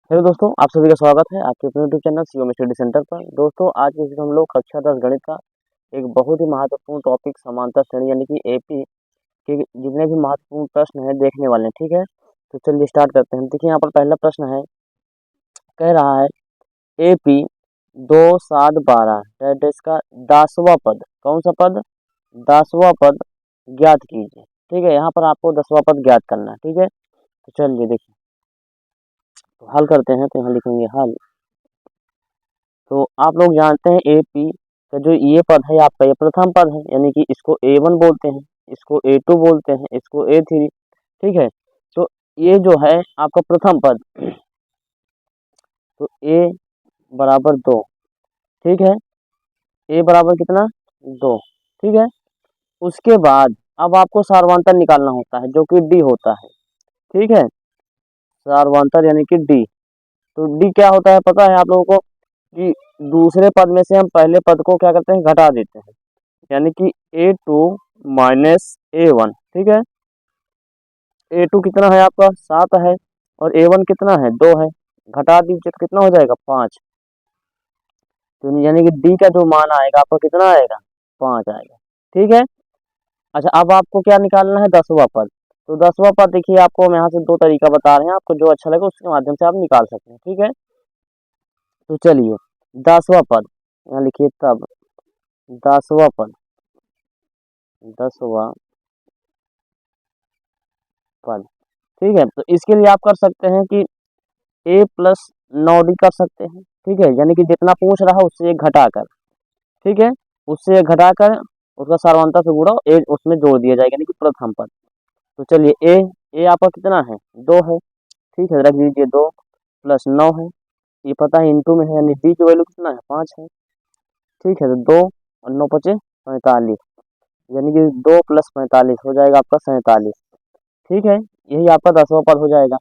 Hello दोस्तों, आप सभी का स्वागत है आपके अपने YouTube channel COM study centre पर। दोस्तों, आज के वीडियो में हम लोग कक्षा 10 गणित का एक बहुत ही महत्वपूर्ण टॉपिक समांतर श्रेणी यानी कि एपी के जितने भी महत्वपूर्ण प्रश्न हैं देखने वाले हैं। ठीक है, तो चलिए स्टार्ट करते हैं। देखिए यहाँ पर पहला प्रश्न है, कह रहा है एपी 2 7 12 डेट इसका 10वां पद, कौन सा पद, 10वां पद ज्ञात कीजिए। ठीक है, यहाँ पर आपको 10वां पद ज्ञात करना है। ठीक है, तो चलिए देखिए, तो हल करते हैं। तो यहाँ लिखेंगे हल। तो आप लोग जानते हैं एपी का जो ये पद है आपका, ये प्रथम पद है, यानी कि इसको ए1 बोलते हैं, इसको ए2 बोलते हैं, इसको ए3। ठीक है, तो ये जो है आपका प्रथम पद, तो ए बराबर 2। ठीक है, ए बराबर कितना, 2। ठीक है, उसके बाद अब आपको सार्वधातुक निकालना होता है जो कि डी होता है। ठीक है, सार्वधातुक यानी कि डी। तो डी क्या होता है पता है आप लोगों को, कि दूसरे पद में से हम पहले पद को क्या करते हैं, घटा देते हैं, यानी कि A2 माइनस A1। ठीक है, A2 कितना है आपका 7 है, और A1 कितना है 2 है, घटा दीजिए तो कितना हो जाएगा 5। तो यानी कि D का जो मान आएगा आपका कितना आएगा, 5 आएगा। ठीक है, अच्छा अब आपको क्या निकालना है, 10वां पद। तो 10वां पद देखिए, आपको हम यहाँ से दो तरीका बता रहे हैं, आपको जो अच्छा लगे उसके माध्यम से आप निकाल सकते हैं। ठीक है, तो चलिए 10वां पद यहाँ लिखिए, तब 10वां पद, 10वां पद। ठीक है, तो इसके लिए आप कर सकते हैं कि ए प्लस 9 डी कर सकते हैं। ठीक है, यानी कि जितना पूछ रहा है उससे एक घटाकर, ठीक है, उससे एक घटाकर उसका सार्वधातुक से गुणा ए उसमें जोड़ दिया जाएगा, यानी कि प्रथम पद। तो चलिए ए आपका कितना है, 2 है। ठीक है, रख दीजिए 2 प्लस 9 है, ये पता है इंटू में है, यानी डी की वैल्यू कितना है, 5 है। ठीक है, तो 2 और 9 बचे 45, यानी कि 2 प्लस 45 हो जाएगा आपका 47। ठीक है, यही आपका 10वां पद हो जाएगा।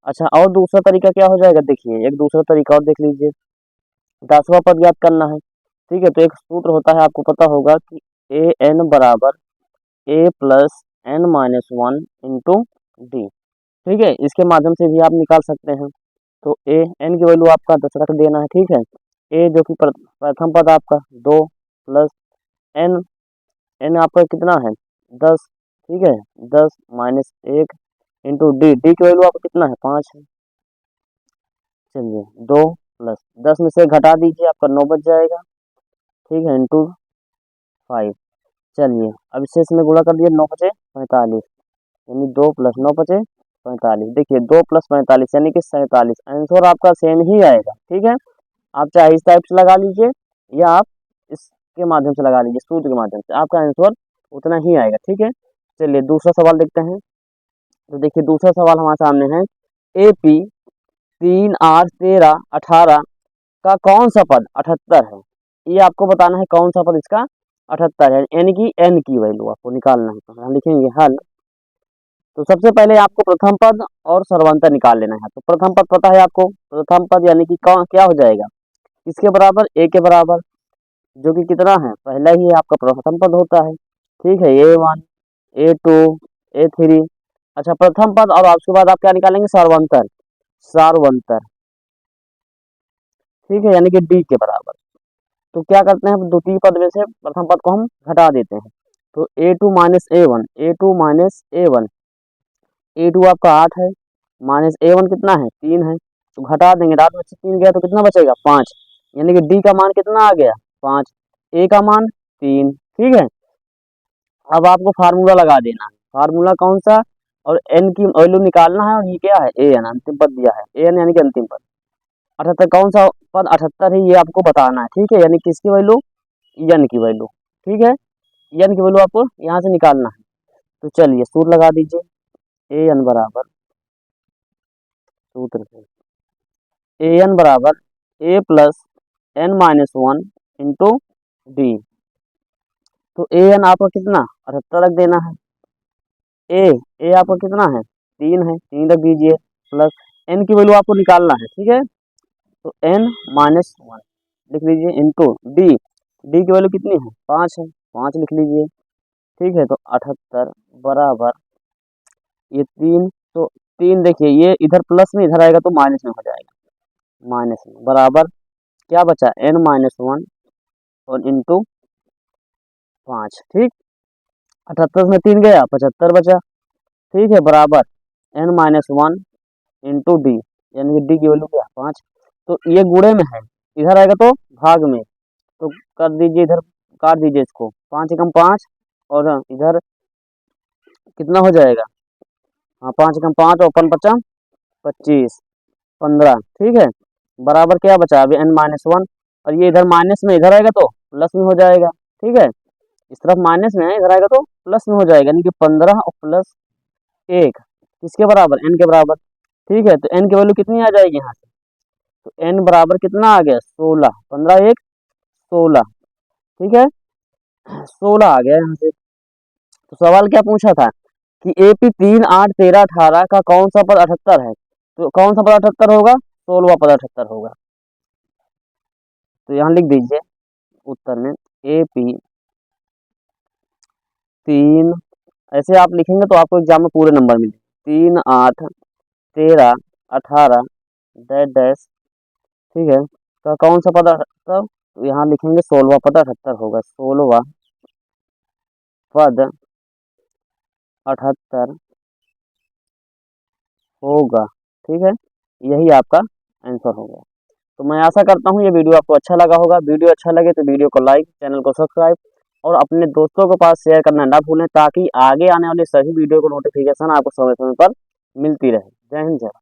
अच्छा, और दूसरा तरीका क्या हो जाएगा, देखिए एक दूसरा तरीका और देख लीजिए, 10वां पद ज्ञात करना है। ठीक है, तो एक सूत्र होता है, आपको पता होगा कि ए एन बराबर A plus N minus 1 into D. ठीक है, इसके माध्यम से भी आप निकाल सकते हैं। तो ए एन की वैल्यू आपका 10 रख देना है। ठीक है, ए जो कि प्रथम पद आपका 2 प्लस एन, एन आपका कितना है 10। ठीक है, 10 माइनस 1 इंटू डी, डी की वैल्यू आपका कितना है 5 है। चलिए 2 प्लस 10 में से घटा दीजिए, आपका 9 बच जाएगा। ठीक है, इंटू 5। चलिए अब इससे इसमें गुणा कर दिए, 9 बचे 45, यानी 2 प्लस 9 बचे 45। देखिए 2 प्लस 45 यानी कि 47, आंसर आपका सेम ही आएगा। ठीक है, आप चाहे इस टाइप से लगा लीजिए या आप इसके माध्यम से लगा लीजिए, सूत्र के माध्यम से, आपका आंसर उतना ही आएगा। ठीक है, चलिए दूसरा सवाल देखते हैं। तो देखिए दूसरा सवाल हमारे सामने है, ए पी 3 8 13 18 का कौन सा पद 78 है। ये आपको बताना है कौन सा पद इसका 78 है, यानी कि एन की वैल्यू आपको निकालना है। तो हम लिखेंगे हल। तो सबसे पहले आपको प्रथम पद और सर्वांतर निकाल लेना है। तो प्रथम पद पता है आपको, प्रथम पद यानी कि कौन क्या हो जाएगा, किसके बराबर, ए के बराबर, जो कि कितना है, पहला ही आपका प्रथम पद होता है। ठीक है, A1 A2 A3। अच्छा, प्रथम पद और उसके बाद आप क्या निकालेंगे, सार्वंतर, सार्वंतर। ठीक है, यानी कि डी के बराबर। तो क्या करते हैं, द्वितीय पद में से प्रथम पद को हम घटा देते हैं। तो A2 minus A1, A2 minus A1, A2 आपका 8 है, माइनस A1 कितना है 3 है, तो घटा देंगे, रात में से 3 गया तो कितना बचेगा 5, यानी कि डी का मान कितना आ गया 5, ए का मान 3। ठीक है, अब आपको फार्मूला लगा देना है, फार्मूला कौन सा, और एन की वैल्यू निकालना है, और ये क्या है ए एन, अंतिम पद दिया है ए एन यानी कि अंतिम पद। 78 कौन सा पद 78 है, ये आपको बताना है। ठीक है, यानी किसकी वैल्यू, एन की वैल्यू। ठीक है, एन की वैल्यू आपको यहाँ से निकालना है। तो चलिए सूत्र लगा दीजिए, ए एन बराबर, सूत्र से ए एन बराबर A plus N minus 1 into D. तो ए एन आपका कितना 78 रख देना है, ए ए आपका कितना है 3 है, 3 रख दीजिए, प्लस एन की वैल्यू आपको निकालना है। ठीक है, तो एन माइनस 1 लिख लीजिए, इंटू डी, डी की वैल्यू कितनी है 5 है, 5 लिख लीजिए। ठीक है, तो 78 बराबर ये 3, तो 3 देखिए ये इधर प्लस में इधर आएगा तो माइनस में हो जाएगा, -1 बराबर क्या बचा n-1 और इंटू 5। ठीक, 78 में 3 गया 75 बचा। ठीक है, बराबर n-1 इंटू डी, यानी कि डी की वैल्यू क्या 5। तो ये गुणे में है, इधर आएगा तो भाग में, तो कर दीजिए इधर, काट दीजिए इसको, 5 एकम 5 और इधर कितना हो जाएगा, हाँ 5 एकम 5 और 5 25 15। ठीक है, बराबर क्या बचा अभी n-1 और ये इधर माइनस में इधर आएगा तो प्लस में हो जाएगा। ठीक है, इस तरफ माइनस में है, इधर आएगा तो प्लस में हो जाएगा, यानी कि 15 और प्लस 1 किसके बराबर, n के बराबर। ठीक है, तो n की वैल्यू कितनी आ जाएगी यहाँ से, तो n बराबर कितना आ गया 16, 15 1 16। ठीक है, 16 आ गया यहाँ से। तो सवाल क्या पूछा था कि AP 3 8 13 18 का कौन सा पद 78 है, तो कौन सा पद 78 होगा, 16वां पद 78 होगा। तो यहाँ लिख दीजिए उत्तर में AP 3, ऐसे आप लिखेंगे तो आपको एग्जाम में पूरे नंबर मिलेंगे, 3 8 13 18 डैश डैश। ठीक है, तो कौन सा पद 78, तो यहाँ लिखेंगे 16वां पद 78 होगा, 16वां पद 78 होगा। ठीक है, यही आपका आंसर होगा। तो मैं आशा करता हूँ ये वीडियो आपको अच्छा लगा होगा। वीडियो अच्छा लगे तो वीडियो को लाइक, चैनल को सब्सक्राइब और अपने दोस्तों के पास शेयर करना ना भूलें, ताकि आगे आने वाले सभी वीडियो को नोटिफिकेशन आपको समय समय पर मिलती रहे। जय हिंद, जय भारत।